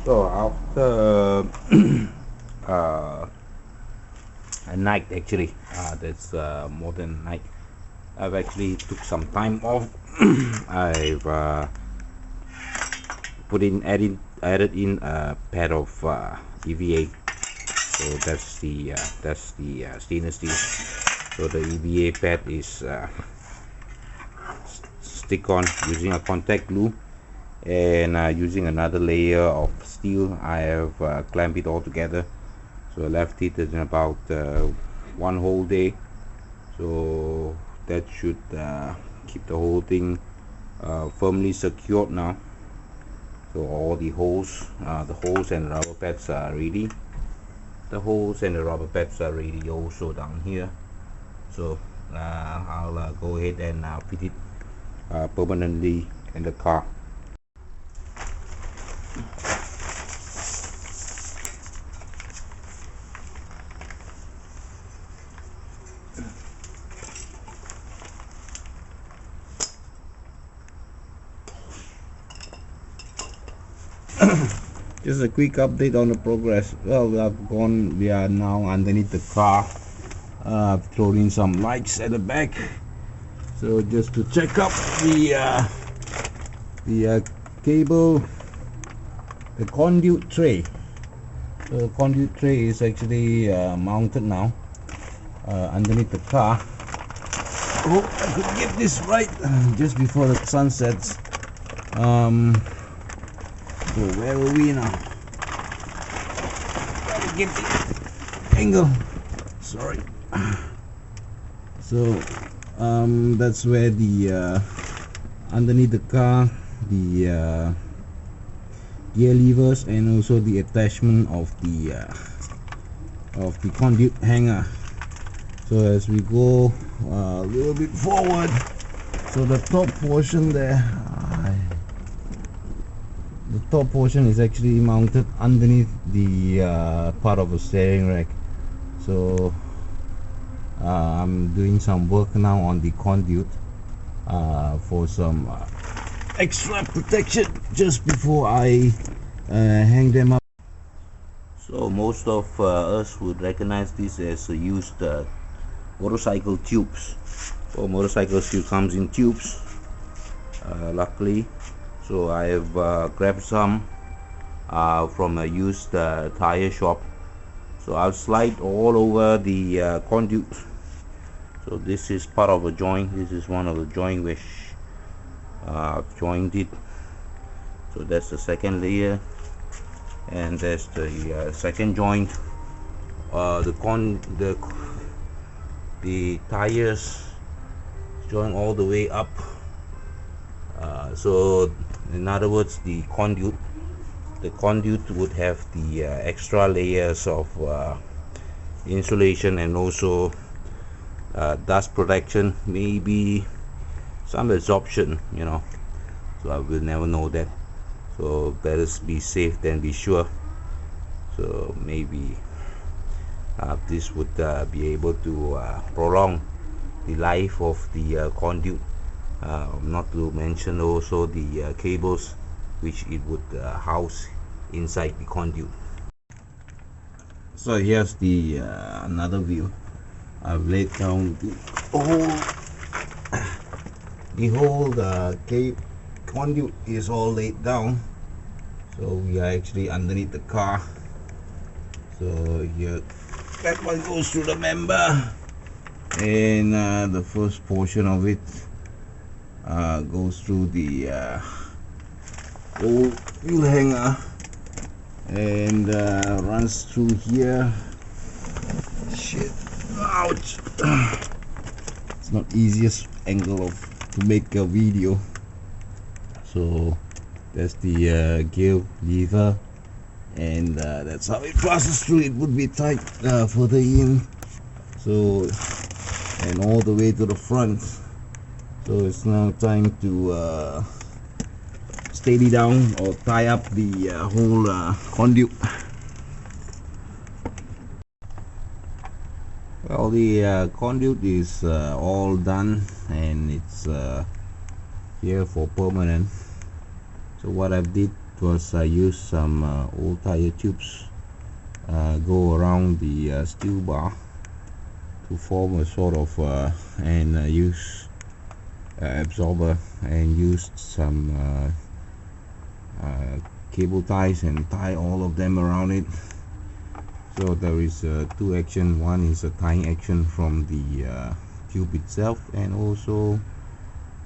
So after uh, a night, actually, that's more than a night. I've actually took some time off. I've added in a pad of EVA. So that's the stainless steel. So the EVA pad is stick on using a contact glue, and using another layer of steel I have clamped it all together. So I left it in about one whole day, so that should keep the whole thing firmly secured now. So all the holes and rubber pads are ready. The holes and the rubber pads are ready also down here. So I'll go ahead and fit it permanently in the car. Just a quick update on the progress. Well, we are now underneath the car. I've thrown in some lights at the back, so just to check up the cable, the conduit tray. So the conduit tray is actually mounted now underneath the car. Hope I could get this right just before the sun sets. So where are we now? Gotta get the angle. Sorry. So that's where the underneath the car, the gear levers and also the attachment of the conduit hanger. So as we go a little bit forward, so the top portion there, the top portion is actually mounted underneath the part of the steering rack. So I'm doing some work now on the conduit for some extra protection just before I hang them up. So most of us would recognize this as used motorcycle tubes. So motorcycle tube comes in tubes, luckily. So I have grabbed some from a used tire shop. So I'll slide all over the conduit. So this is part of a joint. This is one of the joint which I've joined it. So that's the second layer, and that's the second joint. The tires join all the way up. So in other words, the conduit would have the extra layers of insulation and also dust protection, maybe some absorption, so I will never know that. So better be safe than be sure. So maybe this would be able to prolong the life of the conduit, not to mention also the cables which it would house inside the conduit. So here's the another view. I've laid down the whole conduit is all laid down. So we are actually underneath the car. So here, that one goes through the member, and the first portion of it goes through the old wheel hanger and runs through here. Shit, ouch. It's not easiest angle to make a video. So that's the gear lever, and that's how it passes through. It would be tight further in, so, and all the way to the front. So it's now time to steady down or tie up the whole conduit. Well, the conduit is all done, and it's here for permanent. So what I did because I used some old tire tubes go around the steel bar to form a sort of and use absorber, and used some cable ties and tie all of them around it. So there is two action. One is a tying action from the tube itself, and also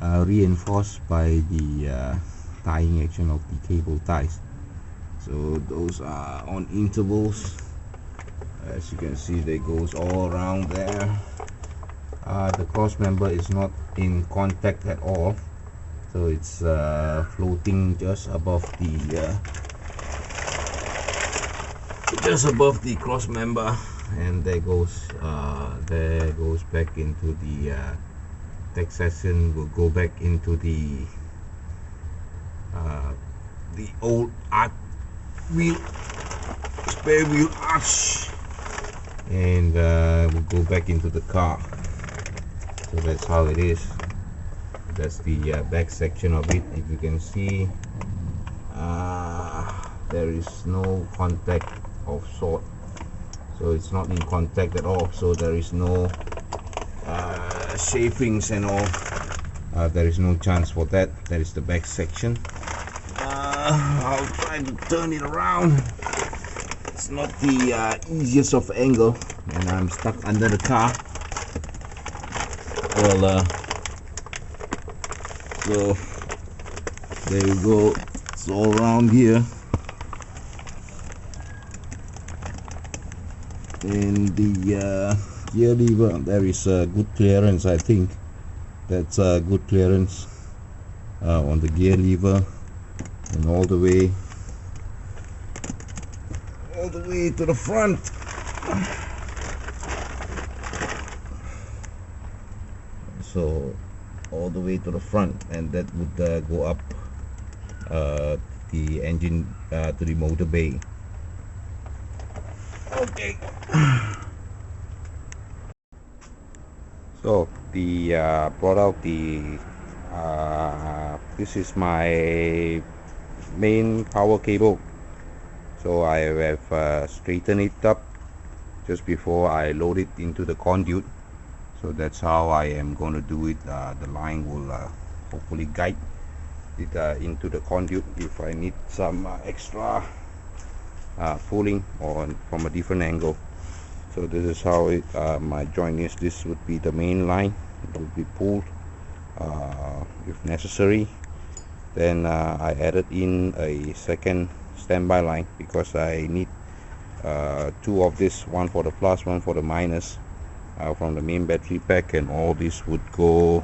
reinforced by the tying action of the cable ties. So those are on intervals. As you can see, they goes all around there. The cross member is not in contact at all, so it's floating just above the cross member, and there goes back into the tech session. Will go back into the old arc wheel, spare wheel arch, and we'll go back into the car. So that's how it is. That's the back section of it. If you can see, there is no contact of sort, so it's not in contact at all, so there is no chafings and all. There is no chance for that. That is the back section. I'll try to turn it around. It's not the easiest of angle, and I'm stuck under the car. Well, so there you go. It's all around here, and the gear lever, there is good clearance. I think that's good clearance on the gear lever, and all the way to the front. So all the way to the front, and that would go up the engine to the motor bay. Okay. So the brought out the this is my main power cable. So I have straightened it up just before I load it into the conduit. So that's how I am going to do it. The line will hopefully guide it into the conduit if I need some extra pulling on from a different angle. So this is how my joint is. This would be the main line. It will be pulled if necessary. Then I added in a second standby line because I need two of this, one for the plus, one for the minus, from the main battery pack, and all this would go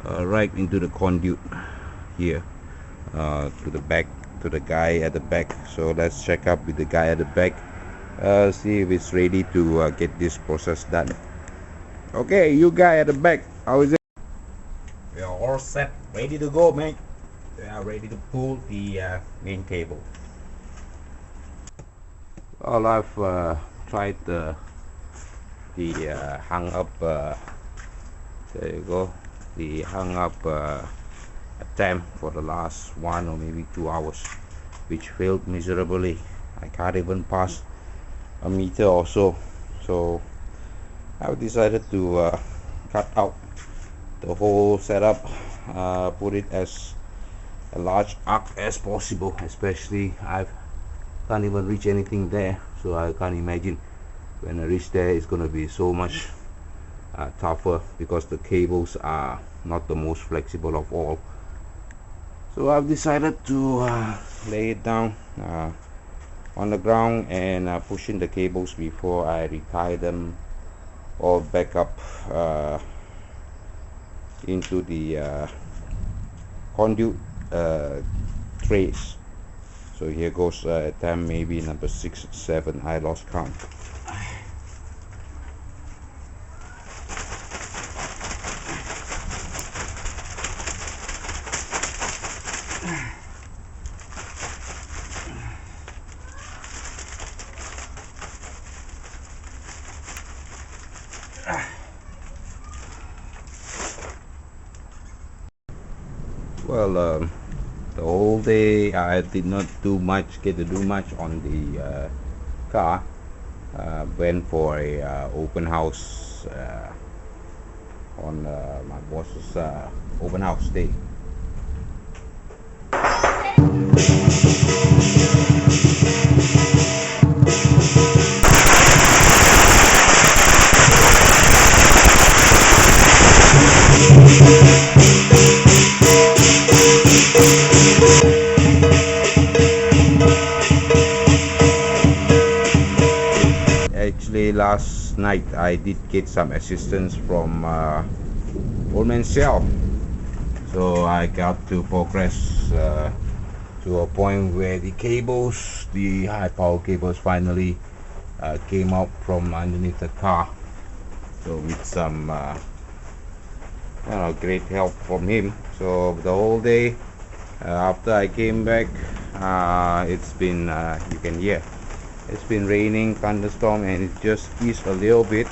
right into the conduit here to the back, to the guy at the back. So let's check up with the guy at the back, see if it's ready to get this process done. Okay, you guy at the back, how is it? We are all set, ready to go, mate. We are ready to pull the main cable. Well, I've tried the hung up, there you go, the hung up attempt for the last 1 or maybe 2 hours, which failed miserably. I can't even pass a meter or so. So I've decided to cut out the whole setup, put it as a large arc as possible, especially I can't even reach anything there, so I can't imagine when I reach there it's going to be so much tougher, because the cables are not the most flexible of all. So I've decided to lay it down on the ground and push in the cables before I retie them all back up into the conduit trays. So here goes attempt maybe number 6 or 7, I lost count. Well, the whole day I did not get to do much on the car. Went for a open house on my boss's open house day. Actually, last night I did get some assistance from Old Man Shell, so I got to progress to a point where the cables, the high power cables, finally came out from underneath the car. So with some great help from him. So the whole day after I came back, it's been you can hear it's been raining, thunderstorm, and it just eased a little bit.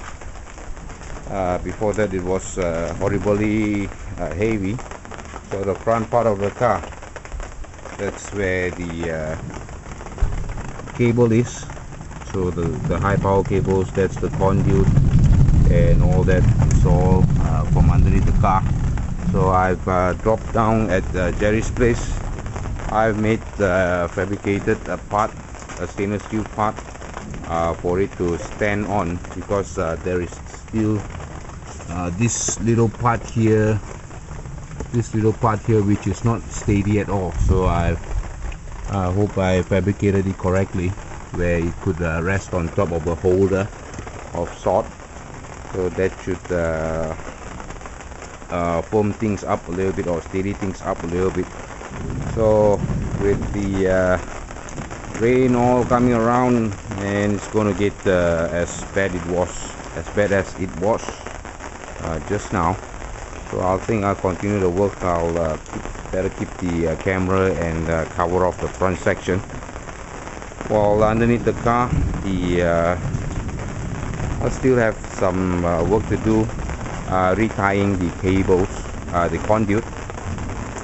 Before that it was horribly heavy. So the front part of the car, that's where the cable is. So the high power cables, that's the conduit and all that. It's all from underneath the car. So I've dropped down at Jerry's place. I've made fabricated a part, a stainless steel part for it to stand on, because there is still this little part here which is not steady at all. So I hope I fabricated it correctly, where it could rest on top of a holder of sort. So that should firm things up a little bit, or steady things up a little bit. So with the rain all coming around, and it's gonna get as bad as it was just now. So I think I'll continue the work. I'll better keep the camera and cover off the front section, while underneath the car I still have some work to do, retying the cables, the conduit.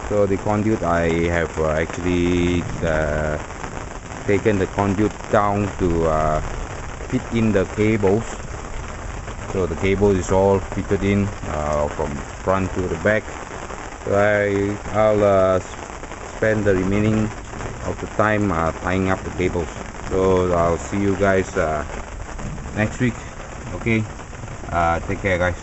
So the conduit, I have actually taken the conduit down to fit in the cables. So the cable is all fitted in from front to the back. So I'll spend the remaining of the time tying up the cables. So I'll see you guys next week. Okay, take care guys.